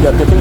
3 titik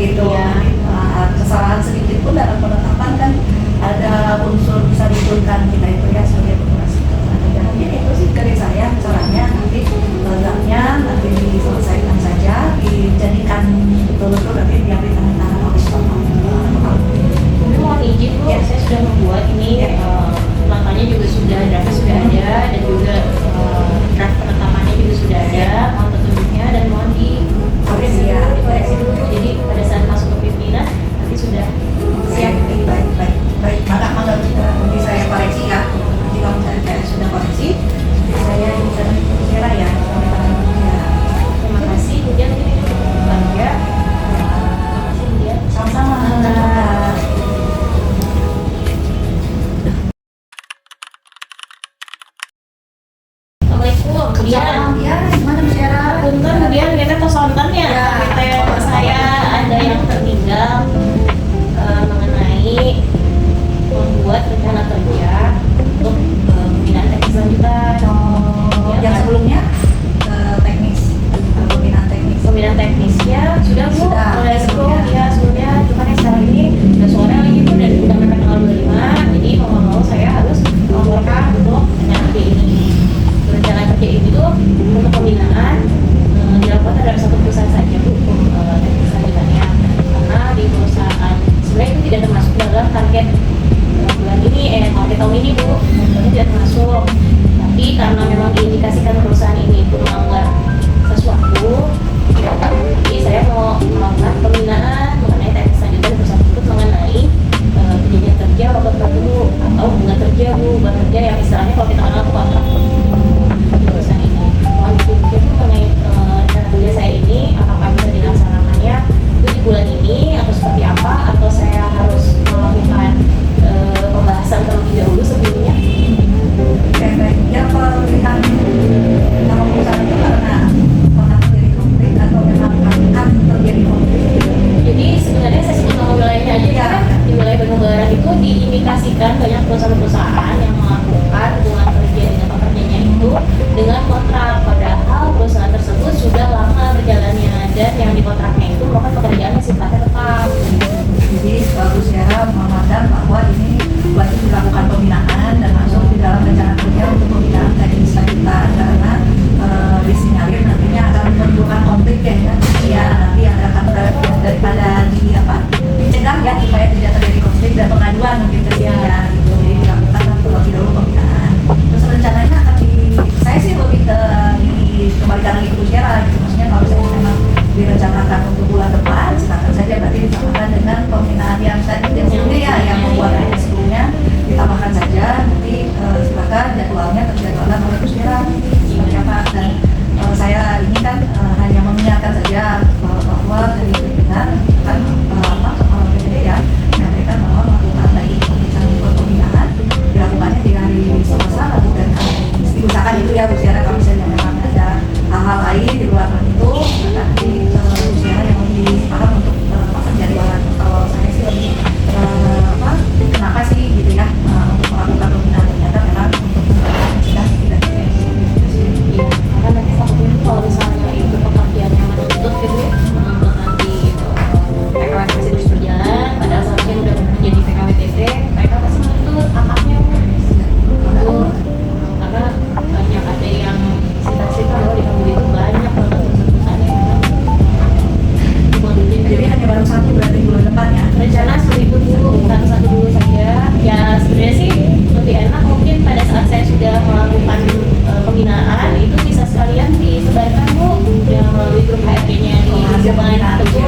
gitu. Iya. Kesalahan sedikit pun dalam penetapan kan ada unsur bisa diturunkan kita itu ya sebagai pengguna sistem. Jadi itu sih dari saya caranya nanti programnya nanti diselesaikan saja, dijadikan betul-betul nanti diambil tangan oleh Bapak. Mungkin mohon izin Bu, Ya. saya sudah membuat ini langkahnya juga sudah, draftnya sudah ada, dan juga draft penetapannya juga sudah ada, mohon petunjuknya dan mohon dikoreksi dulu. Jadi pada saat masuk ke pimpinan nanti sudah siap. Baik. Maka nanti saya koreksi ya. Jika misalnya saya sudah koreksi, saya bisa kira ya. Terima kasih. Kemudian mungkin ini untuk keluarga. Terima kasih kemudian. Sama-sama. Assalamualaikum. Kemudian Ya, gimana Syara? punten kemudian kita tos sontennya. Ya. Saya ada yang tertinggal mengenai membuat rencana kerja untuk pembinaan teknis lanjutan. Yang sebelumnya teknis, pembinaan teknis. Pembinaan teknisnya sudah Bu, Sudah. mulai sebelumnya cuman yang sekarang ini udah sore lagi Bu, dan udah mepet tanggal 25, jadi mau saya harus melaporkan untuk rencana kerja ini. Rencana kerja ini tuh untuk pembinaan dilakukan terhadap satu perusahaan saja Bu, untuk teknis lanjutannya, karena di perusahaan sebenarnya itu tidak termasuk dalam target bulan ini, target tahun ini Bu, itu tidak termasuk. Tapi karena memang diindikasikan perusahaan ini itu melanggar sesuatu, jadi saya mau melakukan pembinaan mengenai teknis lanjutan perusahaan tersebut mengenai perjanjian kerja, waktu dulu atau hubungan kerja Bu, hubungan kerja yang istilahnya kalau kita kenal itu kontrak di perusahaan ini. Mohon dipikir mengenai rencana kerja saya ini, apakah bisa dilaksanakannya itu di bulan ini atau seperti apa, atau saya harus melakukan pembahasan terlebih dahulu sebelumnya. Baik. Ya, pemilihan nama perusahaan itu karena pernah terjadi konflik atau memang akan terjadi konflik. Jadi sebenarnya saya sebut nama wilayahnya aja Ya. kan, di wilayah Bandung Barat itu diindikasikan banyak perusahaan-perusahaan yang melakukan hubungan kerja dengan pekerjanya itu dengan kontrak, padahal perusahaan tersebut sudah lama berjalannya dan yang dikontraknya itu merupakan pekerjaan yang sifatnya tetap. Jadi bagus ya memandang bahwa ini wajib dilakukan pembinaan dan masuk di dalam rencana kerja untuk pembinaan teknis lanjutan karena disinyalir nantinya akan menimbulkan konflik ya nanti akan daripada dicegah ya supaya tidak terjadi konflik dan pengaduan mungkin ke sini ya gitu. Jadi dilakukan terlebih dahulu pembinaan. Terus rencananya akan saya sih lebih dikembalikan lagi ke Bu Syara gitu. Maksudnya kalau saya memang direncanakan untuk bulan depan, silakan saja berarti ditambahkan dengan pembinaan yang sebelumnya ya, yang membuat sebelumnya ditambahkan saja. Nanti silakan jadwalnya terjadwalkan oleh Bu Syara seperti apa. Dan saya ini kan hanya mengingatkan saja bahwa dari pimpinan kan kepala PPD ya menyampaikan bahwa melakukan lagi pemeriksaan pembinaan dilakukannya di hari Selasa, Rabu dan Kamis. Diusahakan itu ya Bu Syara, kalau misalnya memang ada hal-hal lain di luar itu nanti Bu Syara yang lebih paham untuk penjadwalan. Kalau saya sih lebih kenapa sih gitu ya untuk melakukan pembinaan ternyata memang untuk sudah tidak Iya, karena nanti takutnya itu kalau misalnya itu pekerjaan yang menuntut gitu ya, menuntut nanti PKW masih terus berjalan, padahal seharusnya udah bekerja di PKWTT, mereka pasti menuntut akaknya itu karena banyak ada yang cerita-cerita bahwa di kampung itu banyak banget perusahaan yang memang jadi hanya baru satu berarti bulan depan ya. rencana seperti itu dulu, satu dulu saja. Ya sebenarnya sih lebih enak mungkin pada saat saya sudah melakukan pembinaan itu bisa sekalian disebarkan Bu yang melalui grup HRD-nya di Jalan Teguh.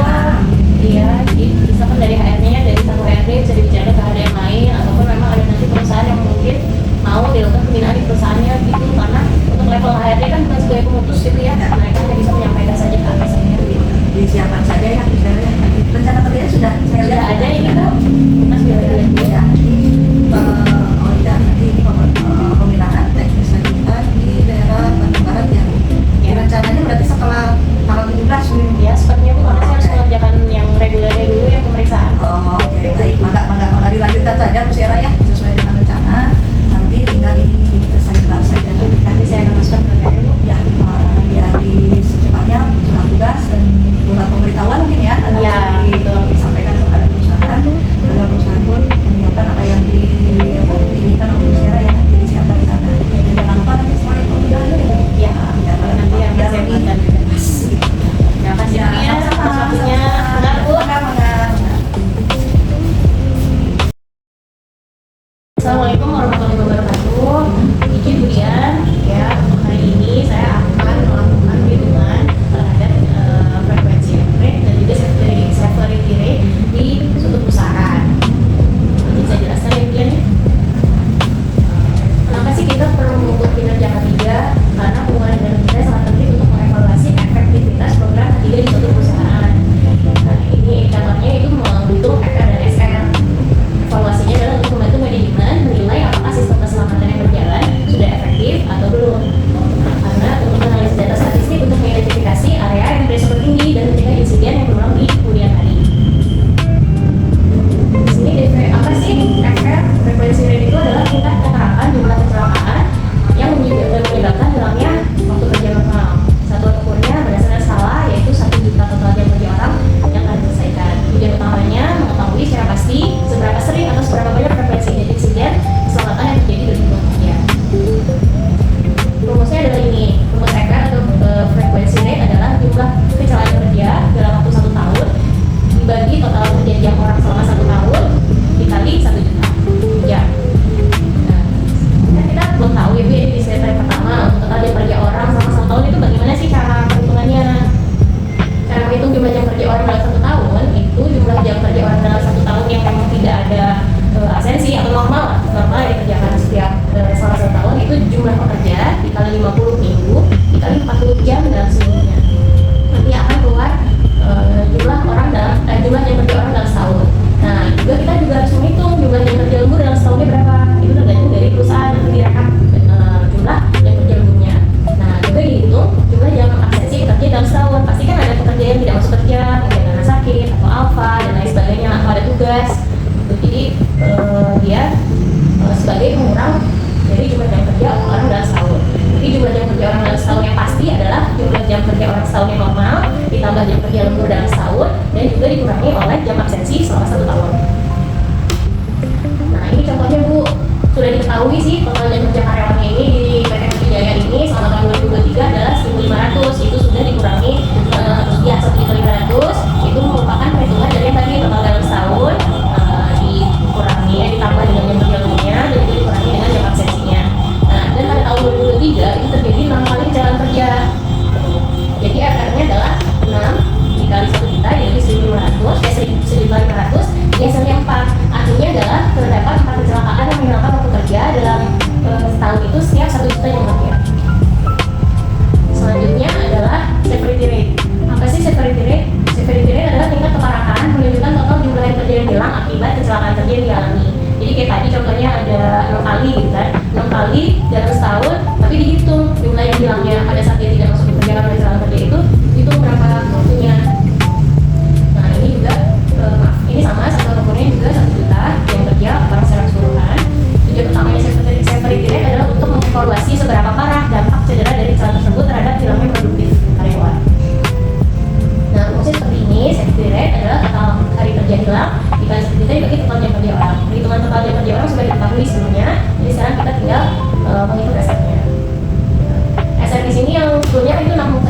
Iya, jadi misalkan dari HRD-nya dari satu HRD bisa dibicarakan ke HRD yang lain, ataupun memang ada nanti perusahaan yang mungkin mau dilakukan pembinaan di perusahaannya gitu, karena untuk level HRD kan bukan sebagai pemutus gitu ya, mereka hanya bisa menyampaikan saja ke atasannya gitu. Disiapkan saja ya Bu Syara. Rencana kerjanya sudah saya Sudah lihat ada ini Bu, kita sudah ada ya. Nanti nanti ini pembinaan teknis lanjutan di daerah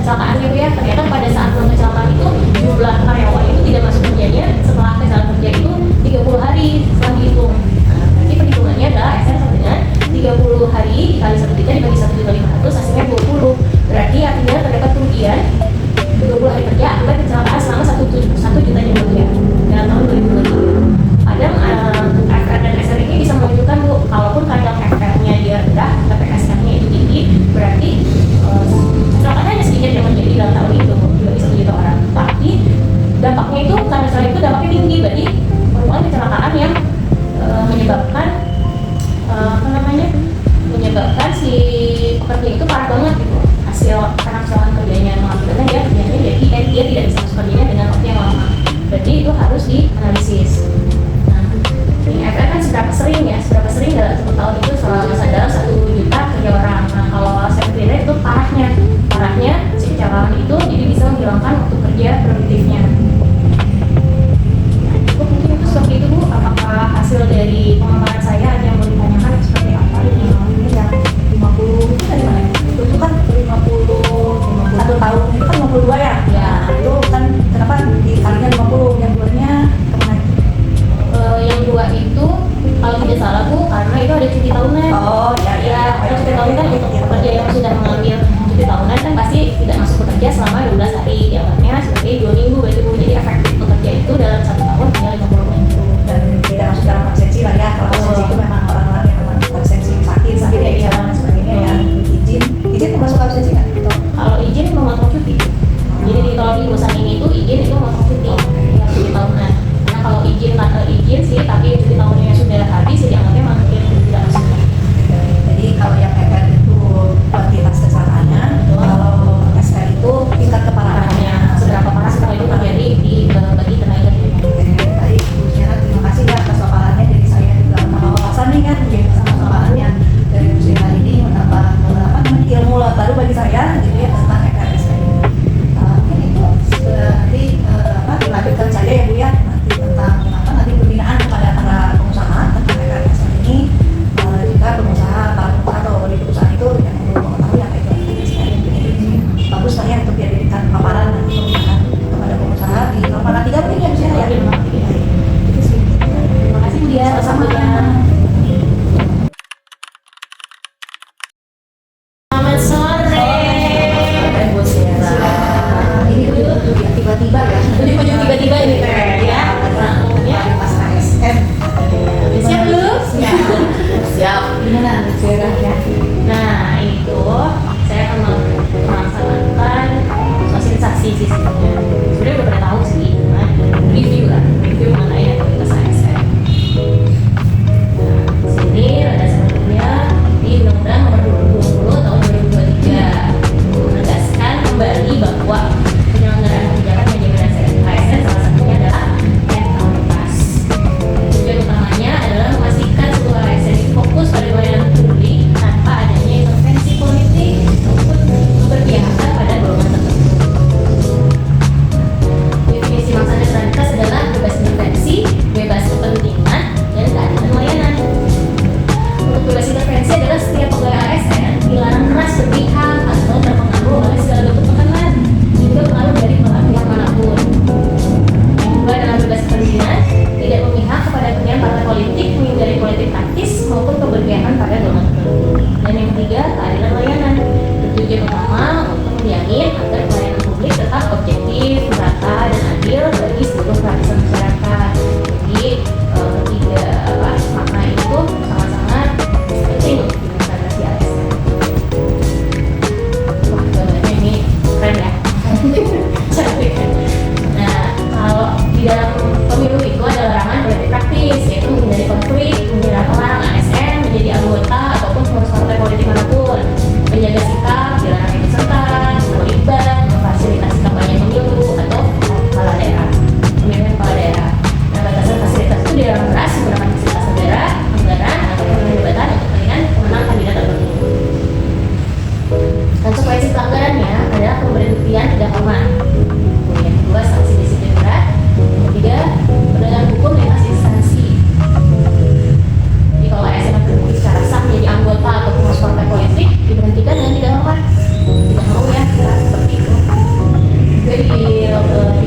kecelakaan ya Bu ya, ternyata pada saat kecelakaan itu jumlah karyawan itu tidak masuk kerjanya setelah kecelakaan kerja itu 30 hari setelah dihitung. Nah, berarti perhitungannya adalah ASN sama dengan 30 hari dikali 1 juta dibagi 1.500 hasilnya 20. Berarti artinya terdapat kerugian 30 hari kerja akibat kecelakaan selama 1 juta rupiah dalam tahun 2023. Kadang FR dan SR ini bisa menunjukkan Bu, kalaupun kadang FR-nya dia rendah tapi SR-nya itu tinggi, berarti kecelakaan hanya sedikit yang terjadi dalam tahun itu dibagi 1 juta orang. Tapi dampaknya itu karena selain itu dampaknya tinggi, berarti merupakan kecelakaan yang menyebabkan menyebabkan si pekerja itu parah banget gitu. Hasil karena kecelakaan kerjanya mengakibatkan dia kerjanya jadi dia tidak bisa masuk kerjanya dengan waktu yang lama. Berarti itu harus dianalisis. Nah, ini FR kan seberapa sering dalam 1 tahun itu dalam 1 juta kerja orang. Nah, kalau safety rate itu parahnya si kecelakaan itu jadi bisa menghilangkan waktu kerja produktifnya. Cukup mungkin itu seperti itu Bu. Apakah hasil dari pemaparan saya ada yang mau ditanyakan seperti apa ini? Ini yang 50 itu dari mana? Itu kan 50 1 tahun itu kan 52 ya? Ya. Nah, itu kan kenapa dikalikan 50? Yang duanya kemana? Yang 2 itu kalau tidak salah Bu, karena itu ada cuti tahunan. Oh iya Ya, kalau cuti tahunan kan untuk pekerja yang sudah mengambil cuti tahunan kan pasti tidak masuk bekerja selama 12 hari. Dianggapnya seperti 2 minggu, berarti Bu, jadi efektif bekerja itu dalam 1 tahun hanya 50 minggu. Dan tidak masuk dalam absensi lah ya. Kalau absensi itu memang orang-orang yang memang absensi sakit ya dan sebagainya ya. Izin termasuk absensi nggak? Kalau izin memotong cuti. Jadi kalau di perusahaan ini itu izin itu memotong cuti, ya, cuti tahunan. Nah kalau izin sih, tapi cuti tahunannya sudah habis, jadi anggapnya makin tidak masuk. Jadi kalau yang FR itu kuantitas kecelakaannya, kalau SR itu tingkat keparahannya. Seberapa parah setelah itu terjadi di bagi tenaga kerja. Baik, Bu Syara, terima kasih ya atas paparannya. Jadi saya juga menambah wawasan nih kan, jadi sama paparannya dari Bu Syara ini menambah ilmu baru bagi saya gitu ya tentang FRSR ini. Mungkin itu berarti dilanjutkan saja ya Bu ya, nanti tentang nanti pembinaan kepada para pengusaha tentang FRSR ini. Jika pengusaha atau di perusahaan itu yang belum mengetahui apa itu FRSR ini, bagus lah ya untuk dijadikan paparan nanti pembinaan kepada pengusaha di norma 3 mungkin ya Bu Syara ya. Itu sih. Terima kasih Bu Dia. Sama-sama. Selamat sore. Bu Syara. Ini tiba-tiba ya. Tiba-tiba ini teh ya. Ya. Pas ASN. Siap belum? Siap. Gimana Bu Syara ya? Nah itu saya akan melaksanakan sosialisasi sistemnya. Sebenarnya udah pada tahu sih, cuman review mengenai aktivitas ASN. Nah, di sini ada sebelumnya di Undang-Undang Nomor 20 Tahun 2023 menegaskan kembali bahwa penyelenggaraan kebijakan manajemen ASN salah satunya adalah netralitas. Tujuan utamanya adalah memastikan seluruh ASN itu fokus pada pelayanan publik tanpa adanya intervensi politik maupun keberpihakan pada golongan tertentu. Definisi maksa netralitas adalah bebas intervensi, bebas kepentingan, dan keadilan layanan. Untuk bebas intervensi adalah setiap pegawai ASN dilarang keras berpihak atau terpengaruh oleh segala bentuk tekanan, juga pengaruh dari pihak manapun. Yang kedua adalah bebas kepentingan, tidak memihak kepada kepentingan partai politik, menghindari politik praktis maupun keberpihakan pada golongan tertentu. Dan yang ketiga, keadilan layanan. Tujuan utama untuk menjamin agar pelayanan publik tetap objektif, merata, dan adil bagi seluruh lapisan masyarakat. Jadi tiga makna itu sangat-sangat penting untuk implementasi ASN. Wah, gambarnya ini keren ya. Cantik kan? Nah, kalau di dalam pemilu itu ada larangan politik praktis, yaitu menghindari konflik, melarang ASN menjadi anggota ataupun pengurus partai politik manapun, menjaga sikap, dilarang ikut serta, terlibat, memfasilitasi kampanye pemilu atau kepala daerah, pemilihan kepala daerah. Nah, batasan fasilitas itu dilarang keras menggunakan fasilitas negara, anggaran, atau jabatan untuk kepentingan pemenang kandidat tertentu. Konsekuensi pelanggarannya adalah pemberhentian tidak hormat. Yang kedua, sanksi disiplin berat. Yang ketiga, penegakan hukum lintas instansi. Jadi kalau ASN terbukti secara sah menjadi anggota atau pengurus partai politik, diberhentikan dengan tidak hormat. Tidak mau ya, seperti itu. di